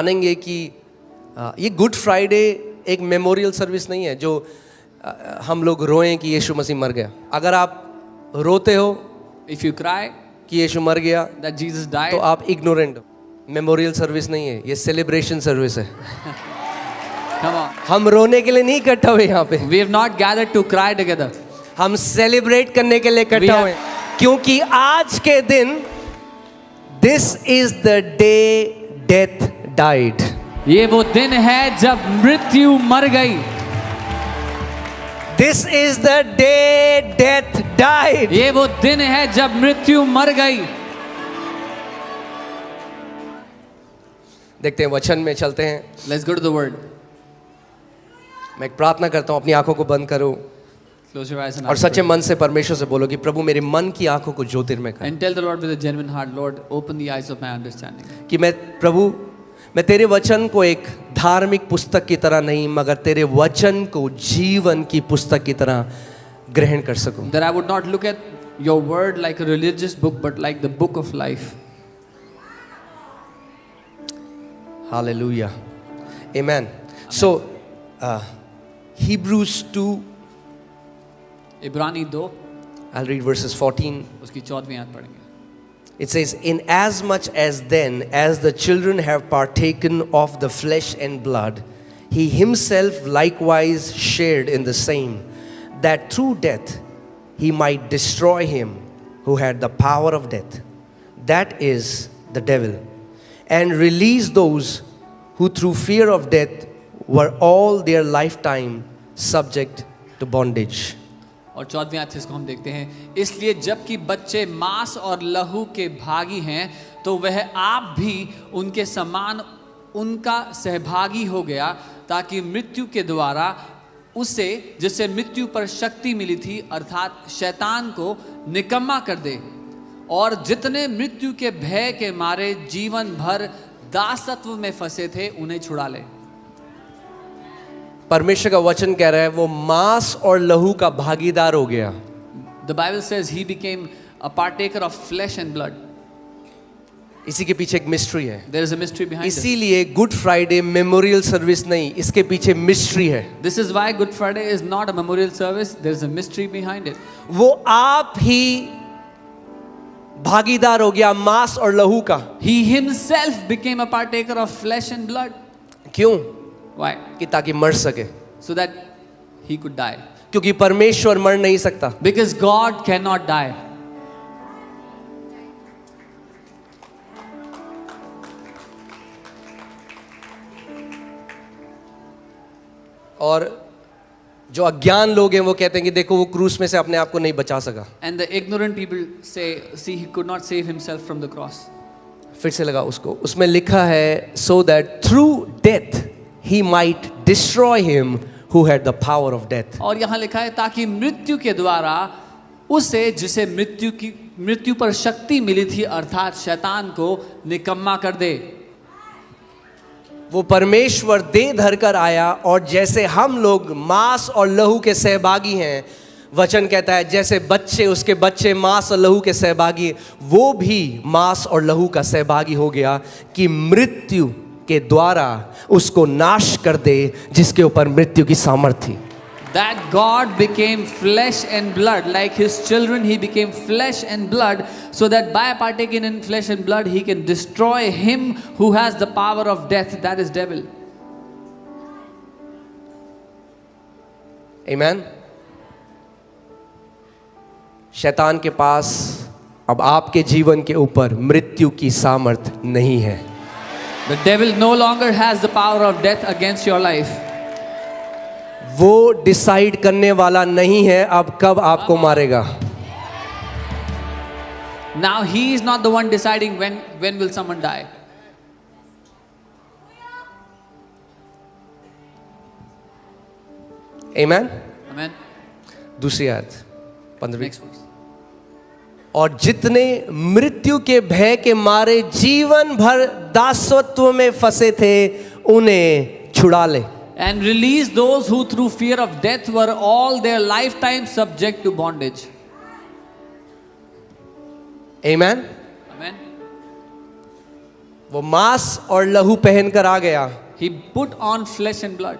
ठानेंगे कि ये good Friday एक मेमोरियल सर्विस नहीं है जो हम लोग रोएं कि यीशु मसीह मर गया। अगर आप रोते हो If you cry कि यीशु मर गया that Jesus died, तो आप इग्नोरेंट हो। मेमोरियल सर्विस नहीं है, ये सेलिब्रेशन सर्विस है। come on. हम रोने के लिए नहीं इकट्ठा हुए यहाँ पे, We have not gathered to cry together. हम सेलिब्रेट करने के लिए इकट्ठा हुए, क्योंकि आज के दिन this is the day death died. ये वो दिन है जब मृत्यु मर गई। This is the day death died. ये वो दिन है जब मृत्यु मर गई। देखते हैं, वचन में चलते हैं। Let's go to the word. मैं एक प्रार्थना करता हूँ, अपनी आंखों को बंद करो Close your eyes and और ask सच्चे for मन से परमेश्वर से बोलो कि प्रभु मेरे मन की आंखों को ज्योतिर्मय it. कर, And tell the Lord with a genuine heart, Lord, open the eyes of my understanding. कि मैं प्रभु मैं तेरे वचन को एक धार्मिक पुस्तक की तरह नहीं मगर तेरे वचन को जीवन की पुस्तक की तरह ग्रहण कर सकूं। That I would not look at your word like a religious book, but like the book of life. Hallelujah. Amen. So, Hebrews 2, इब्रानी 2 I'll read verses 14. उसकी 14वीं आयत पढ़ेंगे। It says, in as much as then as the children have partaken of the flesh and blood, he himself likewise shared in the same, that through death he might destroy him who had the power of death, that is the devil, and release those who through fear of death were all their lifetime subject to bondage. और 14वीं आयत से इसको हम देखते हैं, इसलिए जबकि बच्चे मांस और लहू के भागी हैं तो वह आप भी उनके समान उनका सहभागी हो गया, ताकि मृत्यु के द्वारा उसे जिससे मृत्यु पर शक्ति मिली थी अर्थात शैतान को निकम्मा कर दे, और जितने मृत्यु के भय के मारे जीवन भर दासत्व में फंसे थे उन्हें छुड़ा ले। परमेश्वर का वचन कह रहा है वो मांस और लहू का भागीदार हो गया। The Bible says he became a partaker of flesh and blood. इसी के पीछे एक मिस्ट्री है। There is a mystery behind it. इसीलिए गुड फ्राइडे मेमोरियल सर्विस नहीं, इसके पीछे मिस्ट्री है। This is why Good Friday is not a memorial service. There is a mystery behind it. वो आप ही भागीदार हो गया मांस और लहू का। He himself became a partaker of flesh and blood. क्यों? Why? कि ताकि मर सके, So that he could die. क्योंकि परमेश्वर मर नहीं सकता। Because God cannot die. और जो अज्ञान लोग हैं वो कहते हैं कि देखो वो क्रूस में से अपने आप को नहीं बचा सका। And the ignorant people say, see, he could not save himself from the cross. फिर से लगा उसको, उसमें लिखा है so that through death he might destroy him who had the power of death. और यहाँ लिखा है ताकि मृत्यु के द्वारा उसे जिसे मृत्यु पर शक्ति मिली थी अर्थात शैतान को निकम्मा कर दे। वो परमेश्वर देह धर कर आया और जैसे हम लोग मांस और लहू के सहभागी हैं, वचन कहता है जैसे बच्चे उसके बच्चे मांस और लहू के सहभागी, वो भी मांस और लहू का सहभागी हो गया कि मृत्यु के द्वारा उसको नाश कर दे जिसके ऊपर मृत्यु की सामर्थ्य थी। That God became flesh and blood, like his children he became flesh and blood, so that by partaking in flesh and blood he can destroy him who has the power of death, that is devil. Amen. शैतान के पास अब आपके जीवन के ऊपर मृत्यु की सामर्थ नहीं है। The devil no longer has the power of death against your life. वो डिसाइड करने वाला नहीं है अब कब आपको मारेगा। Now he is not the one deciding when will someone die. Amen. Amen. दूसरी आयत 15। Next verse. और जितने मृत्यु के भय के मारे जीवन भर दासत्व में फंसे थे उन्हें छुड़ा ले। And release those who through fear of death were all their lifetime subject to bondage. Amen. Amen. वो मांस और लहू पहनकर आ गया। He put on flesh and blood.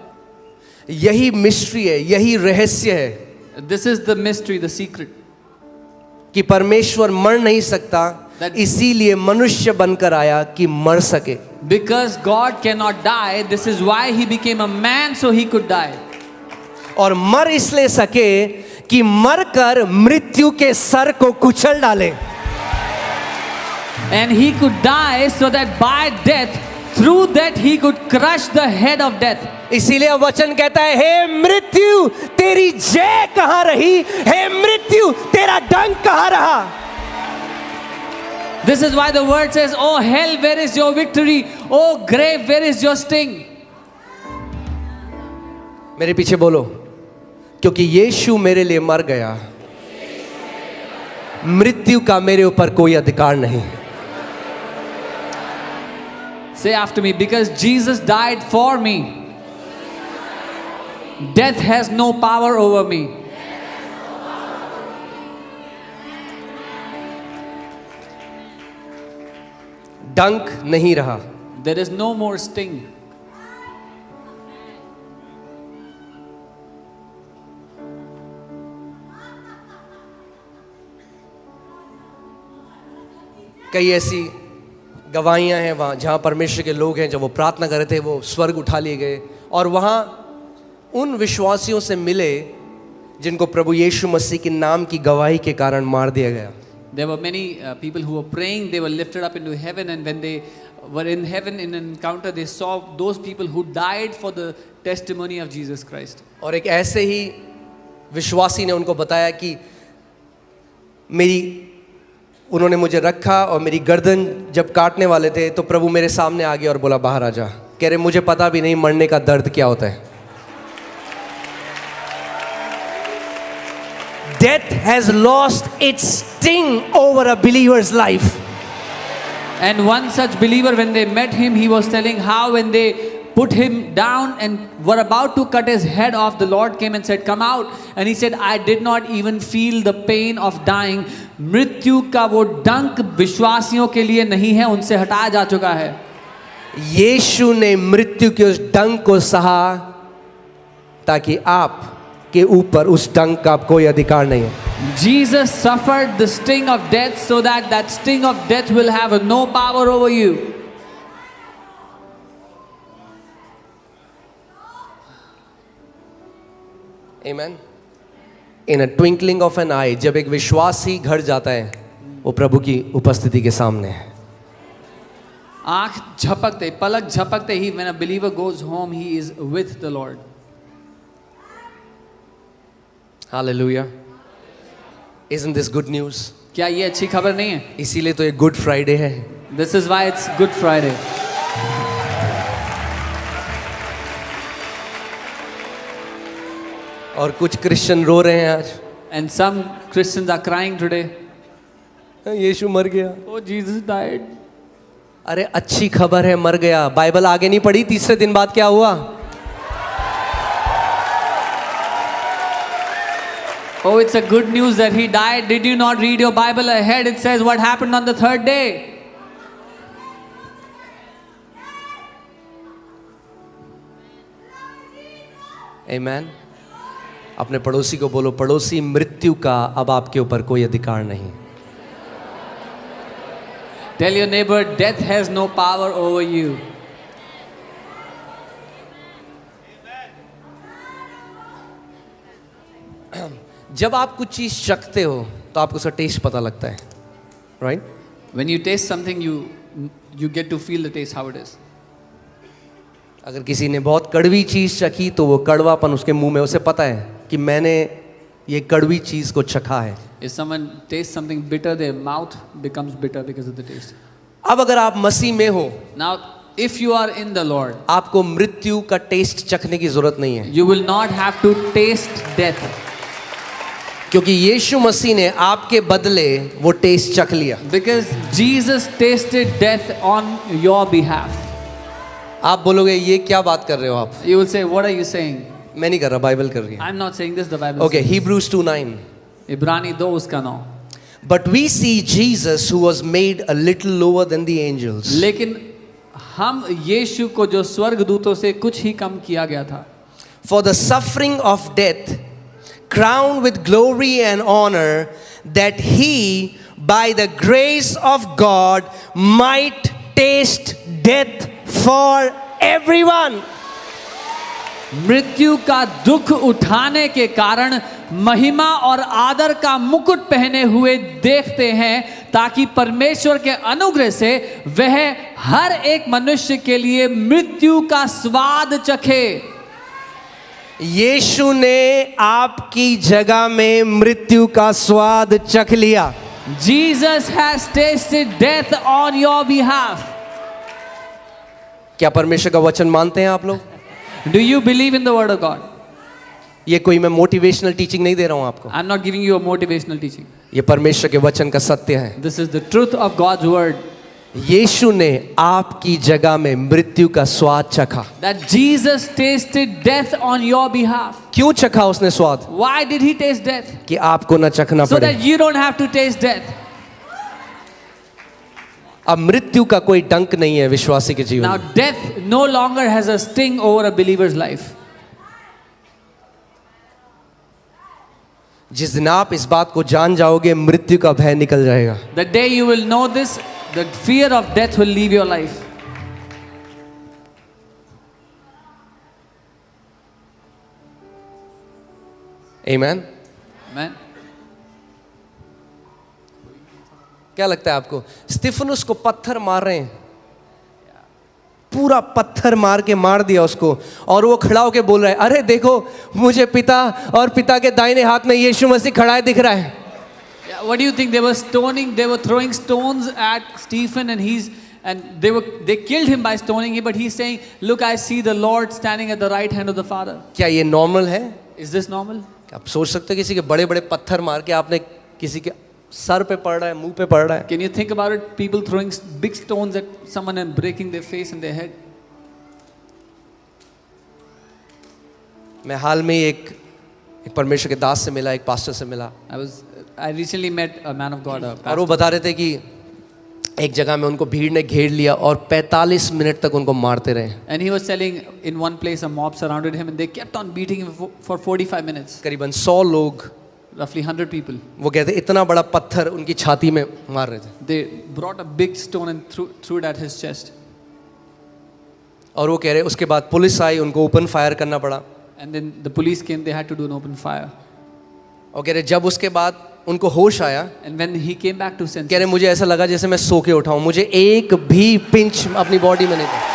यही मिस्ट्री है, यही रहस्य है This is the mystery, the secret. कि परमेश्वर मर नहीं सकता, इसीलिए मनुष्य बनकर आया कि मर सके। Because God cannot die, this is why he became a man so he could die. और मर इसलिए सके कि मरकर मृत्यु के सर को कुचल डाले। And he could die so that by death, through that he could crush the head of death. इसीलिए वचन कहता है, हे मृत्यु तेरी जय कहां रही, हे मृत्यु तेरा डंक कहां रहा। This is why the word says, oh hell, where is your victory? Oh grave, where is your sting? मेरे पीछे बोलो, क्योंकि यीशु मेरे लिए मर गया, मृत्यु का मेरे ऊपर कोई अधिकार नहीं। Say after me, because Jesus died for me, death has no power over me. डंक नहीं रहा। There is no more sting. कई ऐसी गवाहियां हैं वहाँ जहाँ परमेश्वर के लोग हैं, जब वो प्रार्थना कर रहे थे वो स्वर्ग उठा लिए गए और वहाँ उन विश्वासियों से मिले जिनको प्रभु यीशु मसीह के नाम की गवाही के कारण मार दिया गया। There were many people who were praying, they were lifted up into heaven, and when they were in heaven in an encounter, they saw those people who died for the testimony of Jesus Christ. और एक ऐसे ही विश्वासी ने उनको बताया कि उन्होंने मुझे रखा और मेरी गर्दन जब काटने वाले थे तो प्रभु मेरे सामने आ गया और बोला बाहर आ जा। कह रहे मुझे पता भी नहीं मरने का दर्द क्या होता है। Death has lost its sting over a believer's life. And one such believer, when they met him, he was telling how when they put him down and were about to cut his head off, the Lord came and said, come out. And he said, I did not even feel the pain of dying. मृत्यु का वो डंक विश्वासियों के लिए नहीं है, उनसे हटाया जा चुका है। यीशु ने मृत्यु के उस डंक को सहा ताकि आप के ऊपर उस डंक का कोई अधिकार नहीं है। Jesus suffered the sting of death so that that sting of death will have no power over you. Amen. In a twinkling of an eye, जब एक विश्वासी घर जाता है वो प्रभु की उपस्थिति के सामने है। आँख झपकते, पलक झपकते ही, when a believer goes home, he is with the Lord. Hallelujah. Isn't this good news? क्या ये अच्छी खबर नहीं है? इसीलिए तो ये गुड फ्राइडे है। This is why it's Good Friday. और कुछ क्रिश्चियन रो रहे हैं आज। And some Christians are crying today. यीशु मर गया। Oh, Jesus died. अरे अच्छी खबर है, मर गया। बाइबल आगे नहीं पढ़ी, तीसरे दिन बाद क्या हुआ? Oh, it's a good news that he died. Did you not read your Bible ahead? It says what happened on the third day. Amen. अपने पड़ोसी को बोलो, पड़ोसी मृत्यु का अब आपके ऊपर कोई अधिकार नहीं। Tell your neighbor, death has no power over you. जब आप कुछ चीज चखते हो तो आपको उसका टेस्ट पता लगता है, right? When you taste something, you get to feel the taste how it is. अगर किसी ने बहुत कड़वी चीज चखी तो वो कड़वापन उसके मुंह में, उसे पता है कि मैंने ये कड़वी चीज को चखा है। If someone tastes something bitter, their mouth becomes bitter because of the taste. अब अगर आप मसीह में हो, Now, if you are in the Lord, आपको मृत्यु का टेस्ट चखने की जरूरत नहीं है, you will not have to taste death. क्योंकि यीशु मसीह ने आपके बदले वो टेस्ट चख लिया। Because Jesus tasted death on your behalf. आप बोलोगे ये क्या बात कर रहे हो आप? You will say, what are you saying? मैं नहीं कर रहा, बाइबल कर रही है। I'm not saying this, the Bible Okay, says. Hebrews 2:9. इब्रानी 2 उसका 9. But we see Jesus who was made a little lower than the angels. लेकिन हम यीशु को जो स्वर्गदूतों से कुछ ही कम किया गया था, for the suffering of death, crowned with glory and honor, that he, by the grace of God, might taste death for everyone. मृत्यु का दुख उठाने के कारण महिमा और आदर का मुकुट पहने हुए देखते हैं, ताकि परमेश्वर के अनुग्रह से वह हर एक मनुष्य के लिए मृत्यु का स्वाद चखे। यीशु ने आपकी जगह में मृत्यु का स्वाद चख लिया। Jesus has tasted death on your behalf. क्या परमेश्वर का वचन मानते हैं आप लोग? Do you believe in the word of God? ये कोई मैं मोटिवेशनल टीचिंग नहीं दे रहा हूं आपको, I'm not giving you a motivational teaching. ये परमेश्वर के वचन का सत्य है। This is the truth of God's word. यीशु ने आपकी जगह में मृत्यु का स्वाद चखा। That Jesus tasted death on your behalf. क्यों चखा उसने स्वाद? Why did he taste death? कि आपको न चखना So पड़े। that you don't have to taste death. अब मृत्यु का कोई डंक नहीं है विश्वासी के जीवन Now में। death no longer has a sting over a believer's life. जिस दिन आप इस बात को जान जाओगे, मृत्यु का भय निकल जाएगा। The day you will know this, the fear of death will leave your life. Amen? Amen. क्या लगता है आपको? स्तिफनुस को पत्थर मार रहे हैं, पूरा पत्थर मार के मार दिया उसको, और वो खड़ा होके बोल रहा है, अरे देखो मुझे पिता और पिता के दाहिने हाथ में यीशु मसीह खड़ा है दिख रहा है। Yeah, what do you think? They were stoning, they were throwing stones at Stephen, and they killed him by stoning him, but he's saying, look, I see the Lord standing at the right hand of the Father. क्या ये normal है? Is this normal? आप सोच सकते हो किसी के बड़े बड़े पत्थर मार के आपने किसी के सर पे पड़ रहा है, मुंह पे पड़ रहा है। Can you think about it? People throwing big stones at someone and breaking their face and their head. मैं हाल में एक परमेश्वर के दास से मिला, एक पास्टर से मिला, I recently met a man of God, a और वो pastor, बता रहे थे कि एक जगह में उनको भीड़ ने घेर लिया और 45 मिनट तक उनको मारते रहे। and he was telling in one place a mob surrounded him and they kept on beating him for 45 minutes. करीबन 100 लोग, Roughly 100 people. वो कहते इतना बड़ा पत्थर उनकी छाती में मार रहे थे, They brought a big stone and threw it at his chest. और वो कह रहे उसके बाद पुलिस आई, उनको ओपन फायर करना पड़ा। And then the police came, they had to do an open fire. और कह रहे जब उसके बाद उनको होश आया, And when he came back to senses, कह रहे मुझे ऐसा लगा जैसे मैं सो के उठा हूं, मुझे एक भी पिंच अपनी बॉडी में नहीं था।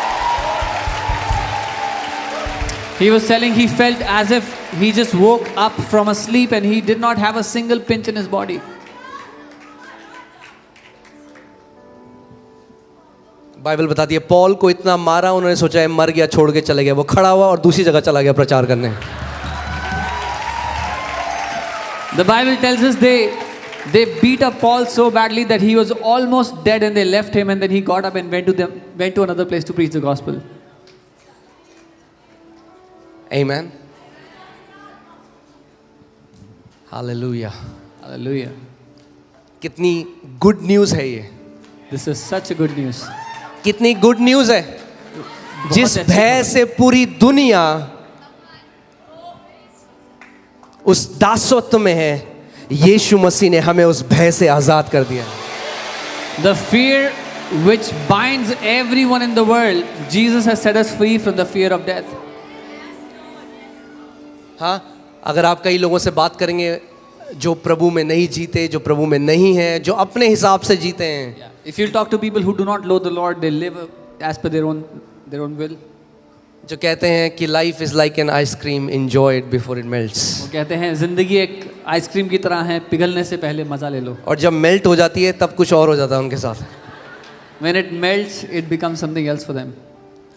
he was telling he felt as if he just woke up from a sleep and he did not have a single pinch in his body. Bible बताती है पॉल को इतना मारा, उन्होंने सोचा है मर गया, छोड़ के चले गया। वो खड़ा हुआ और दूसरी जगह चला गया प्रचार करने। The Bible tells us they beat up Paul so badly that he was almost dead and they left him, and then he got up and went to another place to preach the gospel. Amen. Hallelujah. Hallelujah. कितनी good news है ये, This is such a good news. कितनी good news है। जिस अच्छी भय से पूरी दुनिया उस दासत्व में है, यीशु मसीह ने हमें उस भय से आजाद कर दिया। The fear which binds everyone in the world, Jesus has set us free from the fear of death. हाँ, अगर आप कई लोगों से बात करेंगे जो प्रभु में नहीं जीते, जो प्रभु में नहीं हैं, जो अपने हिसाब से जीते हैं, If you talk to people who do not know the Lord, they live as per their own will. जो कहते हैं कि life is like an ice cream, enjoy it before it melts. वो कहते हैं जिंदगी एक आइसक्रीम की तरह है, पिघलने से पहले मजा ले लो। और जब मेल्ट हो जाती है तब कुछ और हो जाता है उनके साथ। When it melts, it becomes something else for them.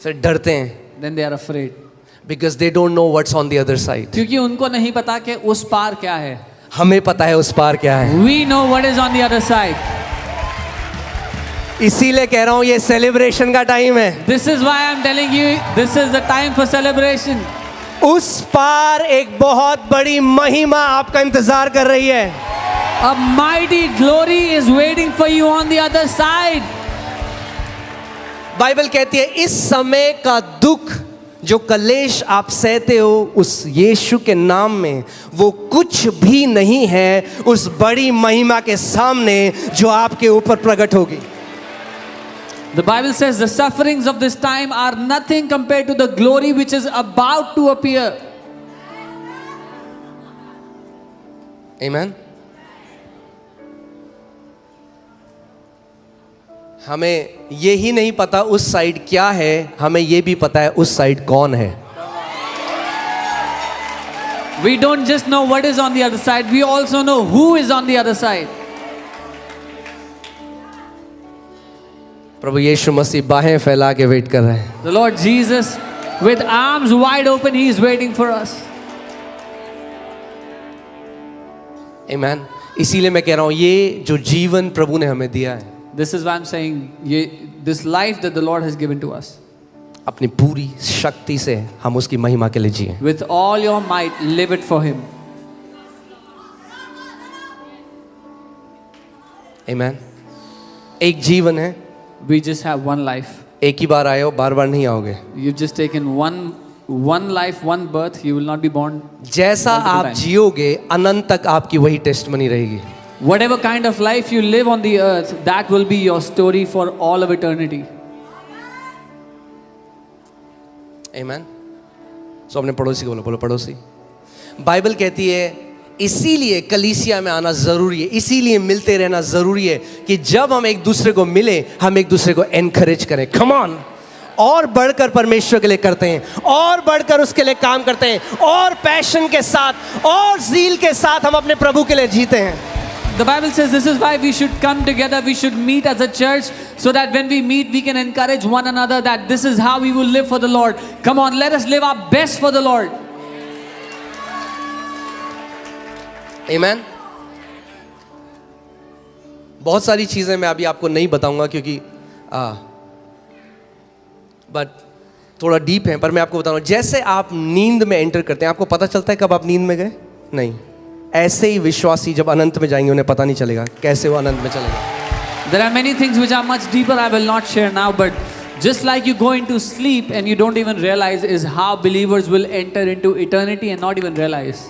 फिर डरते हैं, Then they are afraid. Because they don't know what's on the other side. क्योंकि उनको नहीं पता कि उस पार क्या है। हमें पता है उस पार क्या है। We know what is on the other side. इसीलिए कह रहा हूँ ये सेलिब्रेशन का टाइम है। This is why I'm telling you, this is the time for celebration. उस पार एक बहुत बड़ी महिमा आपका इंतजार कर रही है। A mighty glory is waiting for you on the other side. Bible कहती है इस समय का दुख जो कलेश आप सहते हो उस यीशु के नाम में, वो कुछ भी नहीं है उस बड़ी महिमा के सामने जो आपके ऊपर प्रकट होगी। The Bible says the sufferings of this time are nothing compared to the glory which is about to appear. Amen. हमें ये ही नहीं पता उस साइड क्या है, हमें ये भी पता है उस साइड कौन है। We don't just know what is on the other side, we also know who is on the other side. प्रभु यीशु मसीह बाहें फैला के वेट कर रहे हैं। The Lord Jesus, with arms wide open, He is waiting for us. Amen. इसीलिए मैं कह रहा हूँ ये जो जीवन प्रभु ने हमें दिया है, This is why I'm saying, this life that the Lord has given to us, अपनी पूरी शक्ति से हम उसकी महिमा के लिए जिए। with all your might, live it for Him. Amen. एक जीवन है, We just have one life. एक ही बार आए हो, बार बार नहीं आओगे। You've just taken one life, one birth. You will not be born. जैसा multiple आप times. जियोगे अनंत तक आपकी वही टेस्टमनी रहेगी। Whatever kind of life you live on the earth, that will be your story for all of eternity. Amen. सो अपने पड़ोसी को बोलो, बोलो पड़ोसी। बाइबल कहती है इसीलिए कलीसिया में आना जरूरी है, इसीलिए मिलते रहना जरूरी है कि जब हम एक दूसरे को मिले हम एक दूसरे को एनकरेज करें। कम ऑन, और बढ़कर परमेश्वर के लिए करते हैं, और बढ़कर उसके लिए काम करते हैं, और पैशन के साथ और ज़ील के साथ हम अपने प्रभु के लिए जीते हैं। The Bible says this is why we should come together, we should meet as a church, so that when we meet we can encourage one another that this is how we will live for the Lord. Come on, let us live our best for the Lord. Amen. बहुत सारी चीज़ें मैं अभी आपको नहीं बताऊंगा क्योंकि but थोड़ा डीप है, पर मैं आपको बताऊंगा। जैसे आप नींद में एंटर करते हैं, आपको पता चलता है कब आप नींद में गए? नहीं। ऐसे ही विश्वासी जब अनंत में जाएंगे उन्हें पता नहीं चलेगा कैसे वो अनंत में चलेगा। There are many things which are much deeper I will not share now, but just like you go into sleep and you don't even realize is how believers will enter into eternity and not even realize.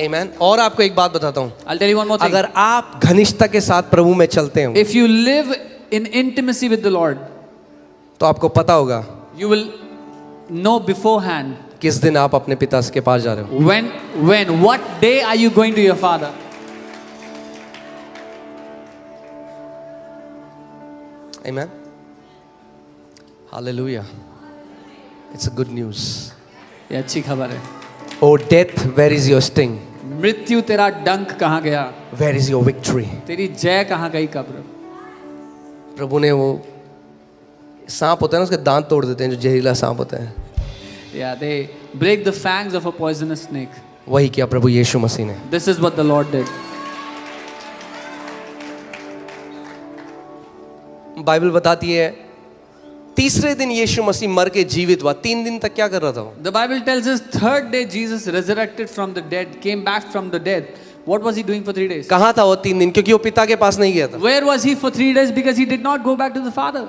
Amen. और आपको एक बात बताता हूँ, I'll tell you one more thing. अगर आप घनिष्ठता के साथ प्रभु में चलते हो If you live in intimacy with the Lord, तो आपको पता होगा you will know beforehand किस दिन आप अपने पिता के पास जा रहे हो। what day are you going to your Father. Amen. Hallelujah. It's a good news. ये अच्छी खबर है। Oh death, where is your sting? मृत्यु तेरा डंक कहाँ गया? Where is your victory? तेरी जय कहाँ गई कब्र? प्रभु ने वो सांप होता है ना, उसके दांत तोड़ देते हैं, जो जहरीला सांप होता है। Yeah, they break the fangs of a poisonous snake. वही किया प्रभु यीशु मसीह ने। This is what the Lord did. Bible बताती है तीसरे दिन यीशु मसीह मर के जीवित हुआ। 3 दिन तक क्या कर रहा था वो? The Bible tells us third day Jesus resurrected from the dead, came back from the dead. What was he doing for 3 days? कहाँ था वो 3 दिन? क्योंकि वो पिता के पास नहीं गया था। Where was he for 3 days? Because he did not go back to the Father.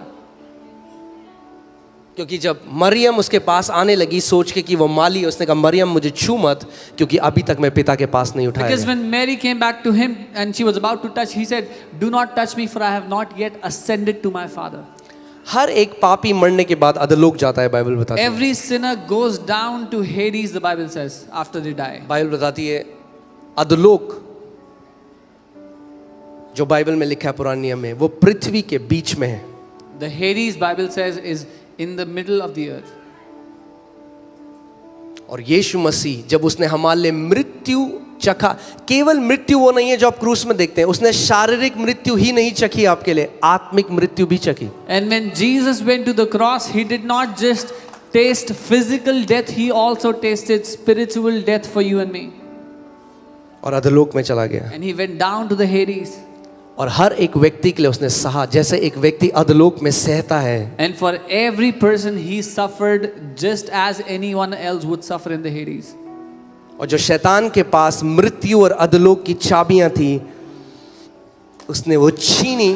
क्योंकि जब मरियम उसके पास आने लगी सोच के कि वो माली है, उसने कहा मरियम मुझे छू मत क्योंकि अभी तक मैं पिता के पास नहीं उठाया Because गया। when Mary came back to him and she was about to touch, he said, "Do not touch me, for I have not yet ascended to my Father." हर एक पापी मरने के बाद अधोलोक जाता है, बाइबल बताती है। Every sinner goes down to Hades, the Bible says, after they die. Bible बताती है अधोलोक जो बाइबल में लिखा है पुराने नियम में, वो पृथ्वी के बीच में है। The Hades, Bible says, is in the middle of the earth. और यीशु मसीह जब उसने हमारे लिए मृत्यु चखा, केवल मृत्यु वो नहीं है जो आप क्रूस में देखते हैं, उसने शारीरिक मृत्यु ही नहीं चखी आपके लिए, आत्मिक मृत्यु भी चखी। And when Jesus went to the cross, he did not just taste physical death, he also tasted spiritual death for you and me. और अधोलोक में चला गया, And he went down to the Hades. और हर एक व्यक्ति के लिए उसने सहा, जैसे एक व्यक्ति अधोलोक में सहता है। And for every person he suffered just as anyone else would suffer in the Hades. और जो शैतान के पास मृत्यु और अधोलोक की चाबियां थी, उसने वो छीनी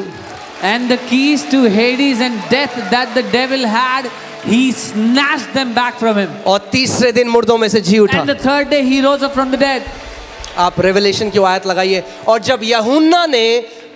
And the keys to Hades and death that the devil had, he snatched them back from him. और तीसरे दिन मुर्दों में से जी उठा. And the third day he rose up from the dead. आप रेवलेशन की आयत लगाइए. और जब यूहन्ना ने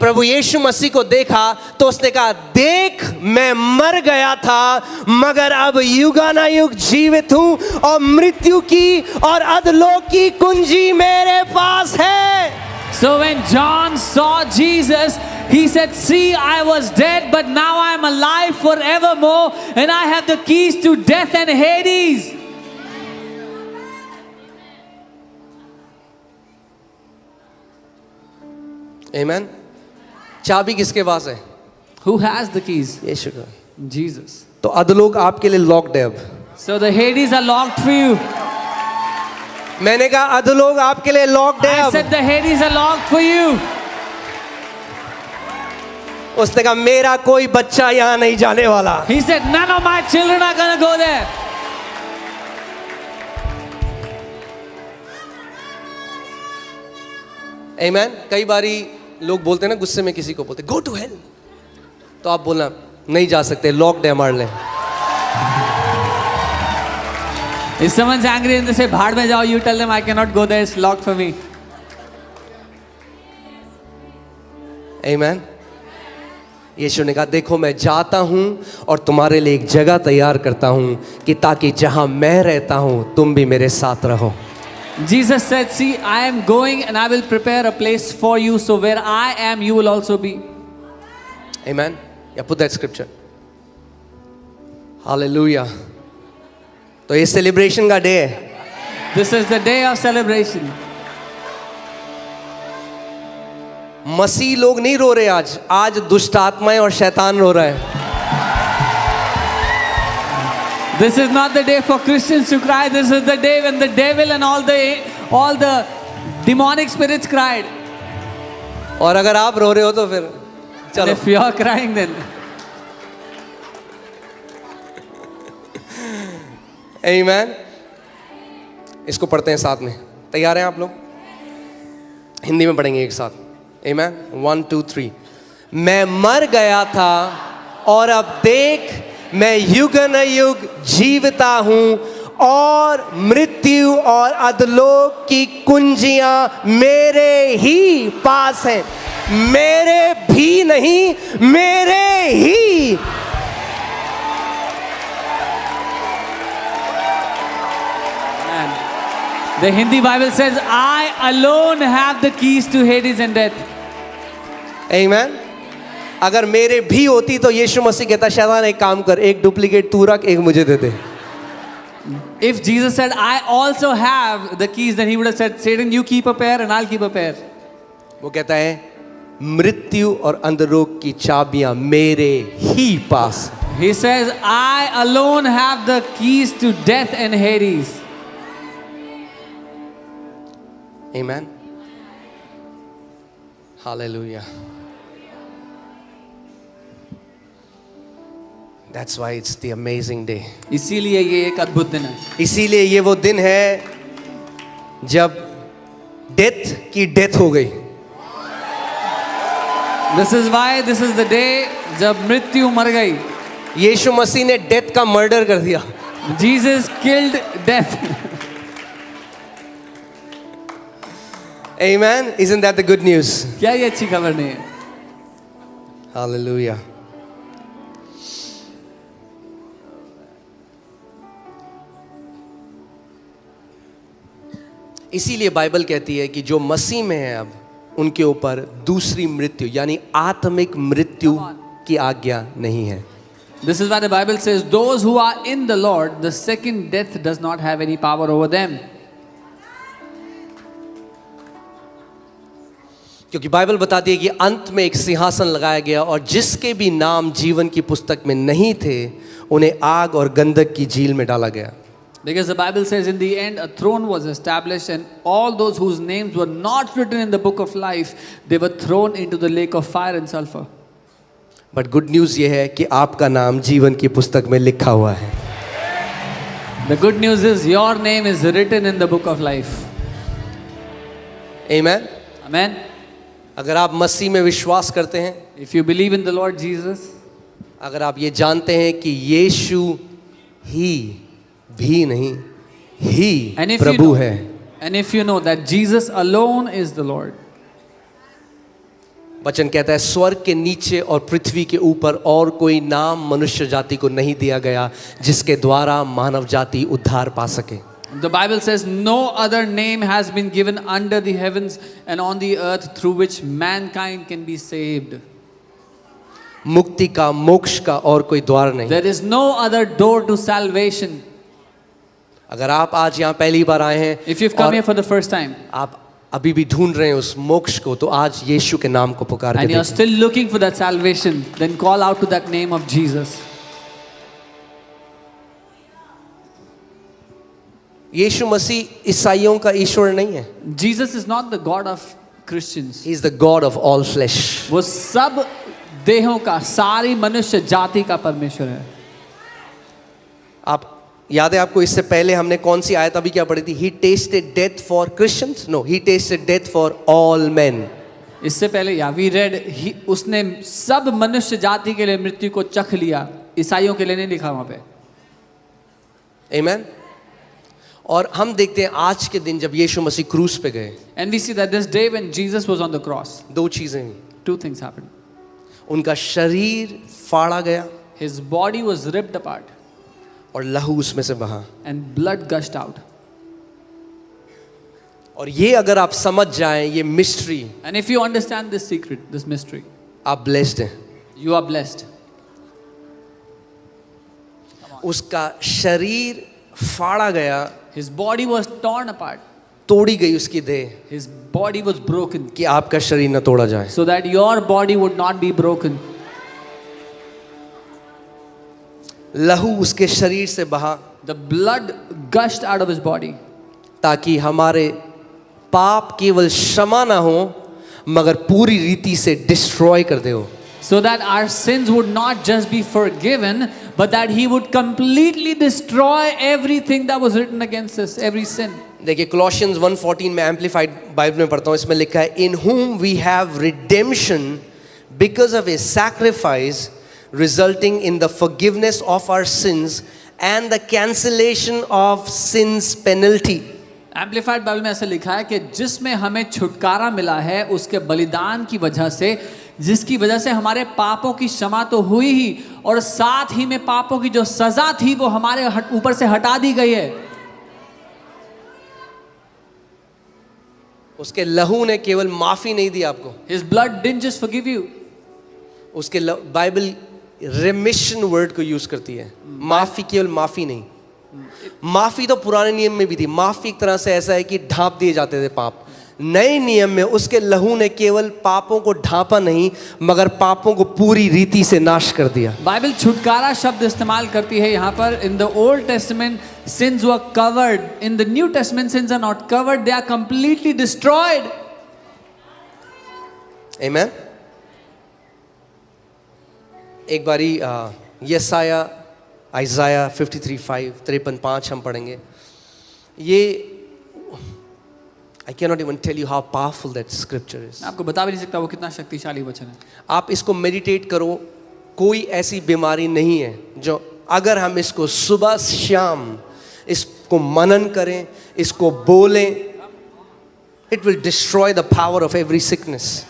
प्रभु यीशु मसीह को देखा तो उसने कहा, देख मैं मर गया था मगर अब युगानुयुग जीवित हूं और मृत्यु की और अधोलोक की कुंजी मेरे पास है. So when John saw Jesus, he said, see, I was dead, but now I am alive forevermore, and I have the keys to death and Hades. Amen. चाबी किसके पास है? Who has the keys? यीशु का. Jesus. तो अधोलोक आपके लिए locked है अब. So the Hades are locked for you. मैंने कहा अधोलोक आपके लिए लॉक्ड है I अब. said the Hades are locked for you. उसने कहा मेरा कोई बच्चा यहाँ नहीं जाने वाला. He said, none of my children are going to go there. Amen. कई बारी लोग बोलते हैं ना, गुस्से में किसी को बोलते गो टू हेल, तो आप बोलना नहीं जा सकते, लॉक्ड है हमारे लिए. If someone's angry and they say, भाड़ में जाओ, you tell them, I cannot go there, it's locked for me. Amen. यीशु ने कहा देखो मैं जाता हूं और तुम्हारे लिए एक जगह तैयार करता हूं कि ताकि जहां मैं रहता हूं तुम भी मेरे साथ रहो. Jesus said, see, I am going and I will prepare a place for you, so where I am, you will also be. Amen. Yeah, put that scripture. Hallelujah. तो ये सेलिब्रेशन का डे है. This is the day of celebration. मसीह लोग नहीं रो रहे आज. आज दुष्ट आत्माएं और शैतान रो रहा है. This is not the day for Christians to cry. This is the day when the devil and all the demonic spirits cried. और अगर आप रो रहे हो तो फिर And चलो. if you are crying, then Amen. इसको पढ़ते हैं साथ में. तैयार हैं आप लोग? हिंदी में पढ़ेंगे एक साथ. Amen. 1 2 3. मैं मर गया था और अब देख मैं युगानुयुग जीविता हूं और मृत्यु और अधोलोक की कुंजियां मेरे ही पास हैं. मेरे भी नहीं, मेरे ही. the Hindi Bible says, I alone have the keys to Hades and death. Amen. अगर मेरे भी होती तो यीशु मसीह कहता शैतान एक काम कर, एक डुप्लीकेट तू रख, एक मुझे दे दे. If Jesus said, I also have the keys, then he would have said, Satan, you keep a pair and I'll keep a pair. वो कहता है मृत्यु और अंधरोग की चाबियां मेरे ही पास. He says, I alone have the keys to death and Hades. Amen. Hallelujah. That's why it's the amazing day. इसीलिए ये एक अद्भुत दिन है. इसीलिए ये वो दिन है जब डेथ की डेथ हो गई. This is why this is the day जब मृत्यु मर गई. यीशु मसीह ने डेथ का मर्डर कर दिया. Jesus killed death. Amen. Isn't that the good news? क्या ये अच्छी खबर नहीं है? Hallelujah. इसीलिए बाइबल कहती है कि जो मसीह में है अब उनके ऊपर दूसरी मृत्यु यानी आत्मिक मृत्यु की आज्ञा नहीं है. This is why the Bible says, those who are in the Lord, the second death does not have any power over them. क्योंकि बाइबल बताती है कि अंत में एक सिंहासन लगाया गया और जिसके भी नाम जीवन की पुस्तक में नहीं थे उन्हें आग और गंधक की झील में डाला गया. Because the Bible says in the end a throne was established and all those whose names were not written in the book of life, they were thrown into the lake of fire and sulfur. But good news ये है कि आपका नाम जीवन की पुस्तक में लिखा हुआ है. The good news is your name is written in the book of life. Amen. Amen. अगर आप मसीह में विश्वास करते हैं, if you believe in the Lord Jesus, अगर आप ये जानते हैं कि यीशु ही भी नहीं, ही and if you Prabhu know, है, and if you know that Jesus alone is the Lord, वचन कहता है स्वर्ग के नीचे और पृथ्वी के ऊपर और कोई नाम मनुष्य जाति को नहीं दिया गया जिसके द्वारा मानव जाति उद्धार पा सके। the Bible says no other name has been given under the heavens and on the earth through which mankind can be saved. मुक्ति का, मोक्ष का और कोई द्वार नहीं। There is no other door to salvation. अगर आप आज यहाँ पहली बार आए हैं, If you've come और here for the first time आप अभी भी ढूंढ रहे हैं उस मोक्ष को, तो आज यीशु के नाम को पुकार के and you're देखिए। still looking for that salvation, then call out to that name of Jesus. यीशु मसीह ईसाइयों का ईश्वर नहीं है। Jesus is not the God of Christians. He is the God of all flesh. वो सब देहों का, सारी मनुष्य जाति का परमेश्वर है। आप याद है आपको, इससे पहले हमने कौन सी आयत अभी क्या पढ़ी थी? He tasted death for Christians? No, he tasted death for all men. इससे पहले या वी रेड उसने सब मनुष्य जाति के लिए मृत्यु को चख लिया, ईसाइयों के लिए नहीं लिखा वहां पे। Amen. और हम देखते हैं आज के दिन जब यीशु मसीह क्रूस पे गए, And we see that this day when Jesus was on the cross, दो चीजें हुई। two things happened. उनका शरीर फाड़ा गया His body was ripped apart और लहू उसमें से बहा। and blood gushed out. और ये अगर आप समझ जाएं ये mystery, And if you understand this secret, this mystery, आप ब्लेस्ड हैं। you are blessed. उसका शरीर फाड़ा गया, His body was torn apart. तोड़ी गई उसकी देह, His body was broken कि आपका शरीर न तोड़ा जाए। so that your body would not be broken. लहू उसके शरीर से बहा The blood gushed out of his body ताकि हमारे पाप केवल क्षमा ना हो मगर पूरी रीति से डिस्ट्रॉय कर दे हो। so that our sins would not just be forgiven, but that he would completely destroy everything that was written against us, every sin. देखिए Colossians 1:14 में एम्पलीफाइड बाइबल में पढ़ता हूँ, इसमें लिखा है in whom we have redemption because of a sacrifice resulting in the forgiveness of our sins and the cancellation of sins penalty. Amplified Bible में ऐसा लिखा है कि जिसमें हमें छुटकारा मिला है उसके बलिदान की वजह से, जिसकी वजह से हमारे पापों की क्षमा तो हुई ही और साथ ही में पापों की जो सजा थी वो हमारे ऊपर से हटा दी गई है। उसके लहू ने केवल माफी नहीं दी आपको, His blood didn't just forgive you. उसके बाइबल रेमिशन वर्ड को यूज करती है। माफी केवल माफी नहीं, माफी तो पुराने नियम में भी थी। माफी एक तरह से ऐसा है कि ढांप दिए जाते थे पाप। नए नियम में उसके लहू ने केवल पापों को ढांपा नहीं मगर पापों को पूरी रीति से नाश कर दिया। बाइबल छुटकारा शब्द इस्तेमाल करती है यहाँ पर। In the old testament sins were covered, in the New Testament sins are not covered, they are completely destroyed. Amen. एक बारी यसाया आइज़ाया 53:5 53:5 हम पढ़ेंगे। ये I cannot even tell you how powerful that scripture is. मैं आपको बता भी नहीं सकता वो कितना शक्तिशाली वचन है। आप इसको मेडिटेट करो। कोई ऐसी बीमारी नहीं है जो अगर हम इसको सुबह शाम इसको मनन करें, इसको बोलें, it will destroy the power of every sickness.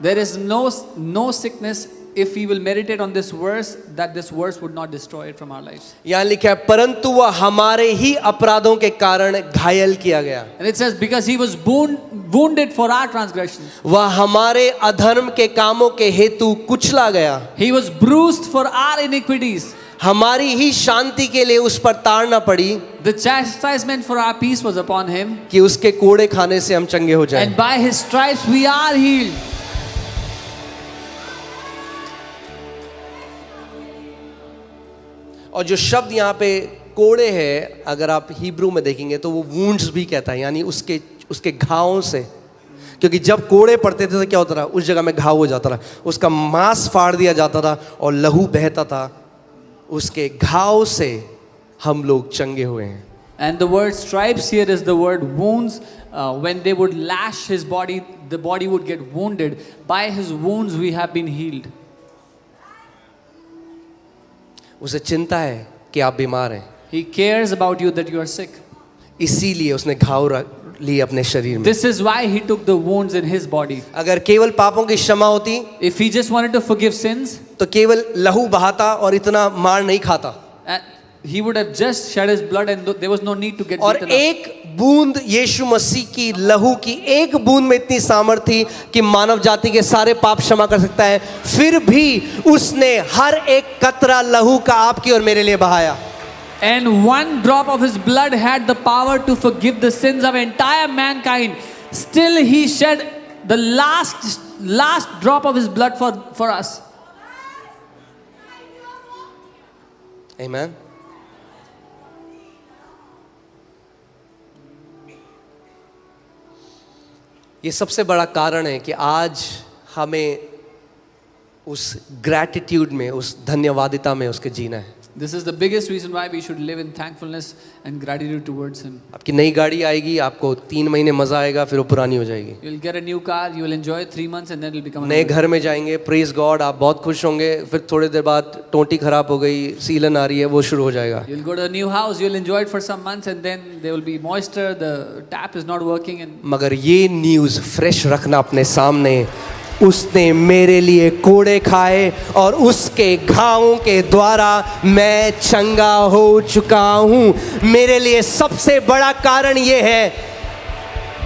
There is no sickness if we will meditate on this verse, that this verse would not destroy it from our lives. यहाँ लिखा है परंतु वह हमारे ही अपराधों के कारण घायल किया गया। And it says because he was wounded for our transgressions. वह हमारे अधर्म के कामों के हेतु कुचला गया। He was bruised for our iniquities. हमारी ही शांति के लिए उस पर ताड़ना पड़ी The chastisement for our peace was upon him. कि उसके कोड़े खाने से हम चंगे हो जाएं। And by his stripes we are healed. और जो शब्द यहाँ पे कोड़े है, अगर आप हिब्रू में देखेंगे तो वो वुंड्स भी कहता है, यानी उसके घावों से। क्योंकि जब कोड़े पड़ते थे तो क्या होता था, उस जगह में घाव हो जाता था, उसका मांस फाड़ दिया जाता था और लहू बहता था। उसके घाव से हम लोग चंगे हुए हैं। And the word stripes here is the word wounds. When they would lash his body, the body would get wounded. By his wounds we have been healed. उसे चिंता है कि आप बीमार हैं, He cares about you that you are sick. इसीलिए उसने घाव लिए अपने शरीर में. This is why he took the wounds in his body. अगर केवल पापों की क्षमा होती If he just wanted to forgive sins, तो केवल लहू बहाता और इतना मार नहीं खाता. he would have just shed his blood and there was no need to get और beaten up. एक बूंद यीशु मसीह की लहू की एक बूंद में इतनी सामर्थ थी कि मानव जाति के सारे पाप क्षमा कर सकता है. फिर भी उसने हर एक कतरा लहू का आपकी और मेरे लिए बहाया. And one drop of his blood had the power to forgive the sins of entire mankind. Still he shed the last drop of his blood for us. Amen. ये सबसे बड़ा कारण है कि आज हमें उस ग्रैटिट्यूड में, उस धन्यवादिता में उसके जीना है. This is the biggest reason why we should live in thankfulness and gratitude towards him. आपकी नई गाड़ी आएगी, आपको 3 महीने मजा आएगा, फिर वो पुरानी हो जाएगी. You'll get a new car, you will enjoy it 3 months and then it'll become नए घर में जाएंगे, प्रेज गॉड, आप बहुत खुश होंगे. फिर थोड़ी देर बाद टोंटी खराब हो गई, सीलन आ रही है, वो शुरू हो जाएगा. You'll go to a new house, you'll enjoy it for some months and then there will be moisture, the tap is not working and मगर ये न्यूज़ फ्रेश रखना अपने सामने, उसने मेरे लिए कोड़े खाए और उसके घावों के द्वारा मैं चंगा हो चुका हूँ. मेरे लिए सबसे बड़ा कारण ये है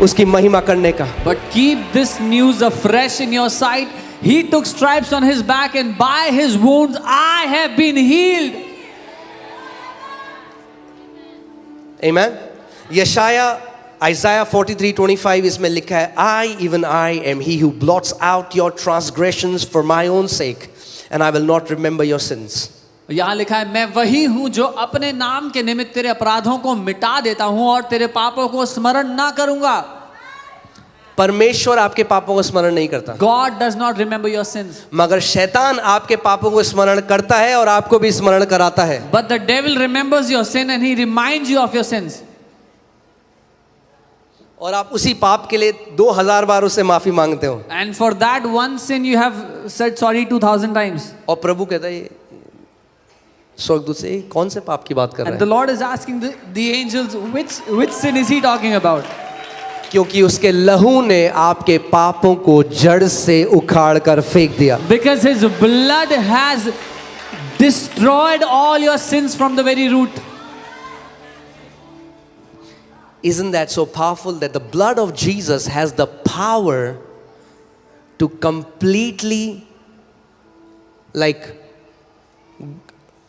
उसकी महिमा करने का. But keep this news afresh in your sight. He took stripes on his back and by his wounds I have been healed. Amen. यशाया Isaiah 43:25 इसमें लिखा है, I am he who blots out your transgressions for my own sake and I will not remember your sins. यहाँ लिखा है, मैं वही हूँ जो अपने नाम के निमित्त तेरे अपराधों को मिटा देता हूँ और तेरे पापों को स्मरण ना करूँगा. परमेश्वर आपके पापों को स्मरण नहीं करता. God does not remember your sins. मगर शैतान आपके पापों को स्मरण करता है और आपको भी स्मरण कराता है. But the devil remembers your sin and he reminds you of your sins. और आप उसी पाप के लिए 2000 बार उससे माफी मांगते हो. And for that one sin you have said sorry 2000 times. और प्रभु कहता है स्वर्गदूत से, कौन से पाप की बात कर रहा And है? the Lord is asking the angels, which sin is he talking about? क्योंकि उसके लहू ने आपके पापों को जड़ से उखाड़ कर फेंक दिया. Because his blood has destroyed all your sins from the very root. Isn't that so powerful that the blood of Jesus has the power to completely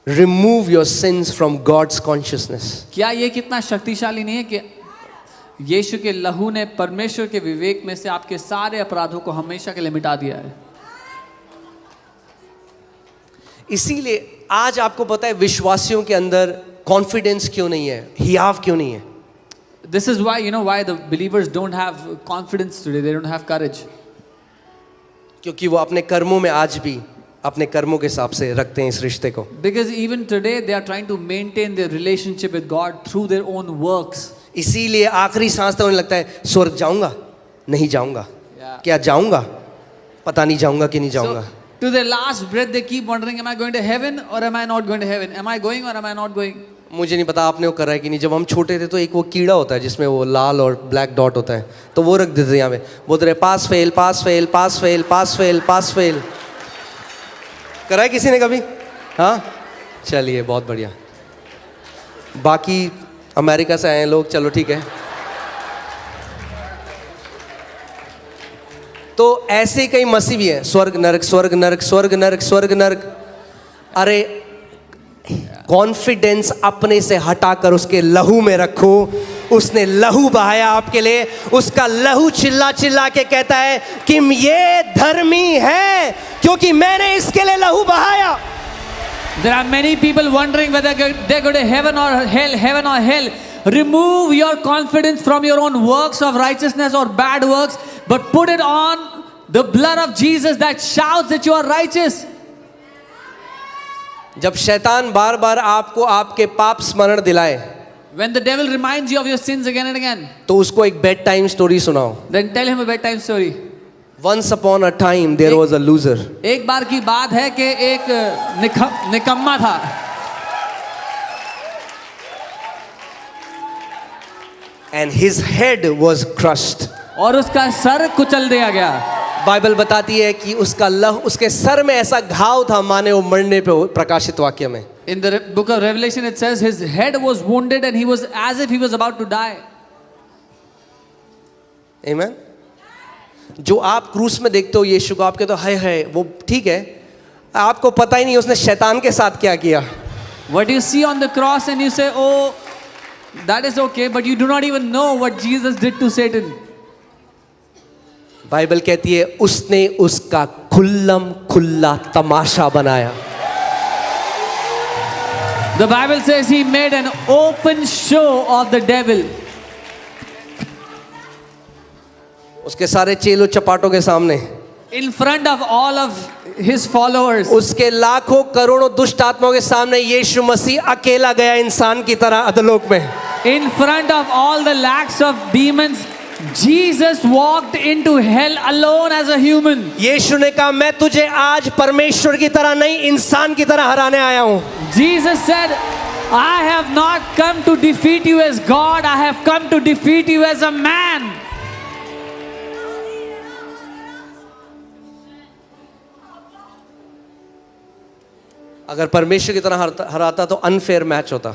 remove your sins from God's consciousness? क्या ये कितना शक्तिशाली नहीं है कि यीशु के लहू ने परमेश्वर के विवेक में से आपके सारे अपराधों को हमेशा के लिए मिटा दिया है. इसीलिए आज आपको पता है विश्वासियों के अंदर कॉन्फिडेंस क्यों नहीं है, हियाव क्यों नहीं है. This is why, why the believers don't have confidence today, they don't have courage. क्योंकि वो अपने कर्मों में आज भी अपने कर्मों के हिसाब से रखते हैं इस रिश्ते को. Because even today they are trying to maintain their relationship with God through their own works. इसीलिए आखिरी सांस तक उन्हें लगता है स्वर्ग जाऊंगा, नहीं जाऊंगा, क्या जाऊंगा, पता नहीं जाऊंगा कि नहीं जाऊंगा. To their last breath they keep wondering, am I going to heaven or am I not going to heaven? Am I going or am I not going? मुझे नहीं पता आपने वो करा है कि नहीं. जब हम छोटे थे तो एक वो कीड़ा होता है जिसमें वो लाल और ब्लैक डॉट होता है, तो वो रख देते थे यहाँ पे, बोलते रहे pass fail pass fail pass fail pass fail pass fail. करा है किसी ने कभी? हाँ, चलिए बहुत बढ़िया. बाकी अमेरिका से आए हैं लोग, चलो ठीक है. तो ऐसे कई मसीह भी हैं, स्वर्ग नरक स्वर्ग नरक स्वर्ग नरक स्वर्ग नरक. अरे कॉन्फिडेंस अपने से हटाकर उसके लहू में रखो. उसने लहू बहाया आपके लिए, उसका लहू चिल्ला चिल्ला के कहता है कि ये धर्मी है क्योंकि मैंने इसके लिए लहू बहाया. There are many people wondering whether they go to heaven or hell. Remove your confidence from your own works of righteousness or bad works, but put it on the blood of Jesus that shouts that you are righteous. जब शैतान बार बार आपको आपके पाप स्मरण दिलाए, When the devil reminds you of your sins again and again, तो उसको एक बेड टाइम स्टोरी सुनाओ. then tell him a bedtime story. Once upon a time there was a loser. एक बार की बात है कि एक निकम्मा था. And his head was crushed. और उसका सर कुचल दिया गया. बाइबल बताती है कि उसके सर में ऐसा घाव था माने वो मरने पे हो, प्रकाशित वाक्य में. In the book of Revelation it says his head was wounded and he was as if he was about to die. Amen. जो आप क्रूस में देखते हो यीशु को, आपके तो है वो ठीक है, आपको पता ही नहीं उसने शैतान के साथ क्या किया. What you see on the cross and you say, oh, that is okay, but you do not even know what Jesus did to Satan. Bible कहती है उसने उसका खुल्लम खुल्ला तमाशा बनाया. The Bible says he made an open show of the devil. उसके सारे चेलो चपाटों के सामने, In front of all of his followers. उसके लाखों करोड़ों दुष्ट आत्माओं के सामने यीशु मसीह अकेला गया इंसान की तरह अधोलोक में. In front of all the lakhs of demons, Jesus walked into hell alone as a human. यीशु ने कहा मैं तुझे आज परमेश्वर की तरह नहीं इंसान की तरह हराने आया हूं. Jesus said, I have not come to defeat you as God, I have come to defeat you as a man. अगर परमेश्वर की तरह हराता तो अनफेयर मैच होता.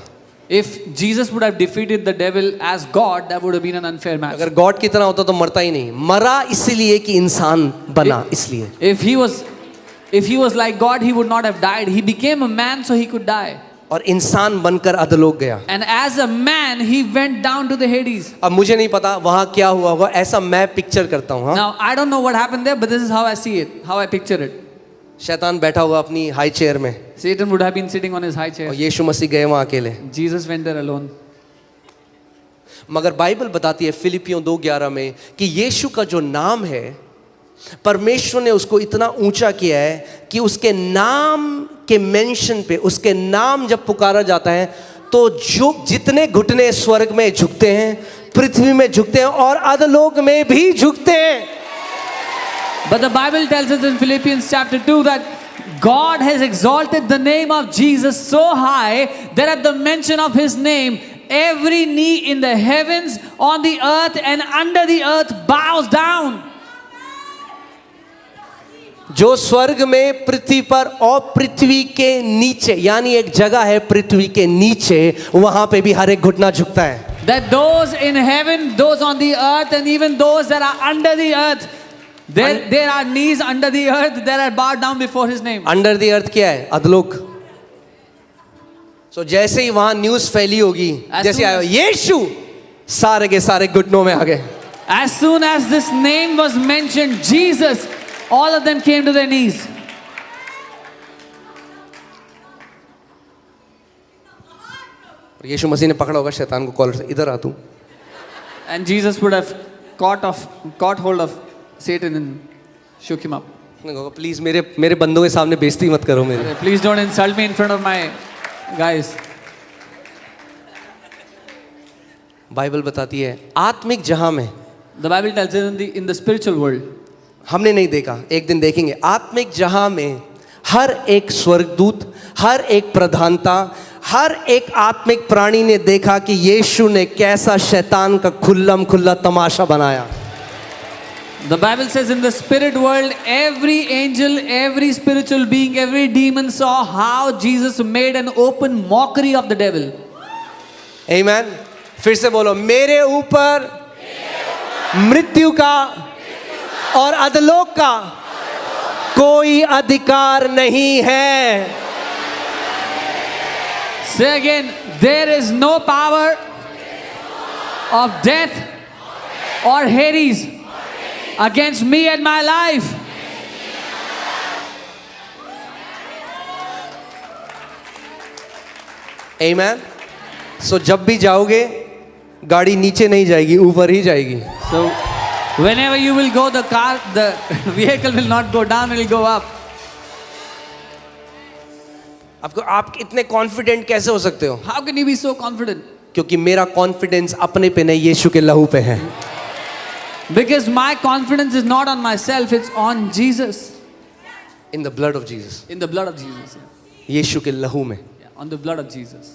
If Jesus would have defeated the devil as God, that would have been an unfair match. अगर God की तरह होता तो मरता ही नहीं. मरा इसलिए कि इंसान बना इसलिए. If he was like God, he would not have died. He became a man so he could die. और इंसान बनकर अधोलोक गया. And as a man, he went down to the Hades. अब मुझे नहीं पता वहां क्या हुआ होगा, ऐसा मैं पिक्चर करता हूं. Now I don't know what happened there, but this is how I see it, how I picture it. शैतान बैठा हुआ अपनी हाई चेयर में Satan would have been sitting on his high chair. और यीशु मसीह गए वहां अकेले. Jesus went there alone. मगर बाइबल बताती है फिलिपियों 2:11 में कि यीशु का जो नाम है परमेश्वर ने उसको इतना ऊंचा किया है कि उसके नाम के मेंशन पे, उसके नाम जब पुकारा जाता है तो जो जितने घुटने स्वर्ग में झुकते हैं, पृथ्वी में झुकते हैं और अधोलोक में भी झुकते हैं. But the Bible tells us in Philippians chapter 2 that God has exalted the name of Jesus so high that at the mention of his name, every knee in the heavens, on the earth and under the earth bows down. जो स्वर्ग में, पृथ्वी पर और पृथ्वी के नीचे, यानी एक जगह है पृथ्वी के नीचे, वहां पे भी हर एक घुटना झुकता है. That those in heaven, those on the earth and even those that are under the earth, there are knees under the earth that are bowed down before his name. Under the earth क्या है? अधोलोक. सो जैसे ही वहां news फैली होगी, जैसे आया यीशु, सारे के सारे घुटनों में आ गए. As soon as this name was mentioned, Jesus, all of them came to their knees. और यीशु मसीह ने पकड़ा होगा शैतान को कॉलर से, इधर आ तू. And Jesus would have caught hold of Satan and shook him up. Please मेरे बंदों के सामने बेइज्जती मत करो मेरे. Please don't insult me in front of my guys. Bible बताती है आत्मिक जहां में, The Bible tells us in the spiritual world. हमने नहीं देखा, एक दिन देखेंगे. आत्मिक जहां में हर एक स्वर्गदूत, हर एक प्रधानता, हर एक आत्मिक प्राणी ने देखा कि यीशु ने कैसा शैतान का खुल्लम खुल्ला तमाशा बनाया. The Bible says in the spirit world, every angel, every spiritual being, every demon saw how Jesus made an open mockery of the devil. Amen. फिर से बोलो, मेरे ऊपर मृत्यु का और अधोलोक का कोई अधिकार नहीं है. Say again, there is no power of death or Hades against me and my life. Amen. So जब भी जाओगे गाड़ी नीचे नहीं जाएगी, ऊपर ही जाएगी. So whenever you will go, the vehicle will not go down, it will go up. आप इतने कॉन्फिडेंट कैसे हो सकते हो? How can you be so confident? क्योंकि मेरा कॉन्फिडेंस अपने पे नहीं, यीशु के लहू पे है. Because my confidence is not on myself, it's on Jesus. In the blood of Jesus. In the blood of Jesus. यीशु के लहू में. On the blood of Jesus.